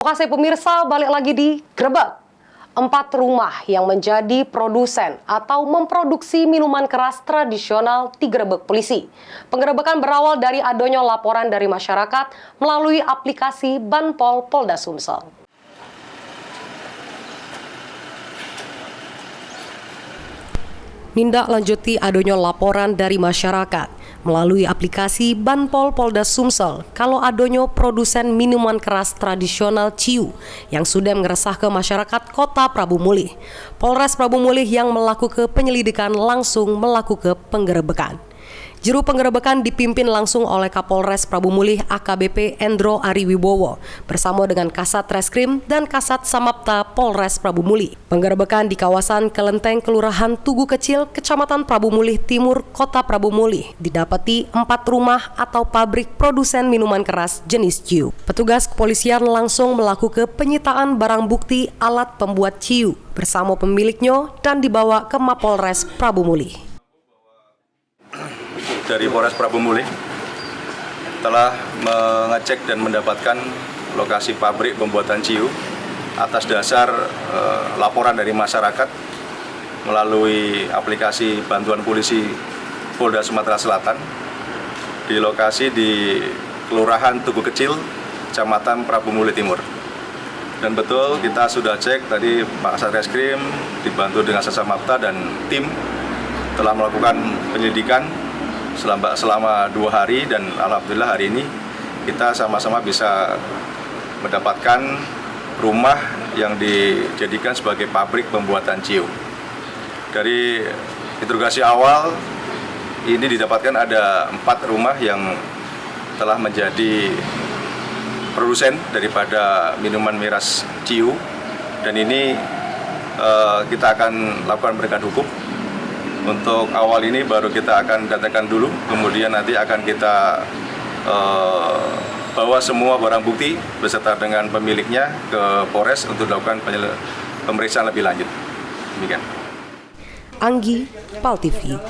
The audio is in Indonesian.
Lokasi pemirsa balik lagi di Grebek. 4 rumah yang menjadi produsen atau memproduksi minuman keras tradisional digerebek polisi. Penggerebekan berawal dari adanya laporan dari masyarakat melalui aplikasi Banpol Polda Sumsel. Nindak lanjuti adanya laporan dari masyarakat melalui aplikasi Banpol Polda Sumsel kalau adanya produsen minuman keras tradisional Ciu yang sudah meresahkan masyarakat Kota Prabu Mulih. Polres Prabu Mulih yang melakukan penyelidikan langsung melakukan penggerebekan. Juru penggerebekan dipimpin langsung oleh Kapolres Prabu Mulih AKBP Endro Ariwibowo bersama dengan Kasat Reskrim dan Kasat Samapta Polres Prabu Mulih. Penggerebekan di kawasan Kelenteng Kelurahan Tugu Kecil, Kecamatan Prabu Mulih Timur, Kota Prabu Mulih didapati 4 rumah atau pabrik produsen minuman keras jenis Ciu. Petugas kepolisian langsung melakukan penyitaan barang bukti alat pembuat Ciu bersama pemiliknya dan dibawa ke Mapolres Prabu Mulih. Dari Polres Prabu Mulih telah mengecek dan mendapatkan lokasi pabrik pembuatan Ciu atas dasar laporan dari masyarakat melalui aplikasi bantuan polisi Polda Sumatera Selatan di lokasi di Kelurahan Tugu Kecil, Kecamatan Prabu Mulih Timur. Dan betul kita sudah cek tadi Pak Kasat Reskrim dibantu dengan Sasamapta dan tim telah melakukan penyelidikan selama 2 hari dan alhamdulillah hari ini kita sama-sama bisa mendapatkan rumah yang dijadikan sebagai pabrik pembuatan Ciu. Dari interogasi awal ini didapatkan ada 4 rumah yang telah menjadi produsen daripada minuman miras Ciu dan ini kita akan lakukan penegakan hukum. Untuk awal ini baru kita akan datangkan dulu, kemudian nanti akan kita bawa semua barang bukti beserta dengan pemiliknya ke Polres untuk dilakukan pemeriksaan lebih lanjut. Demikian. Anggi, PAL TV.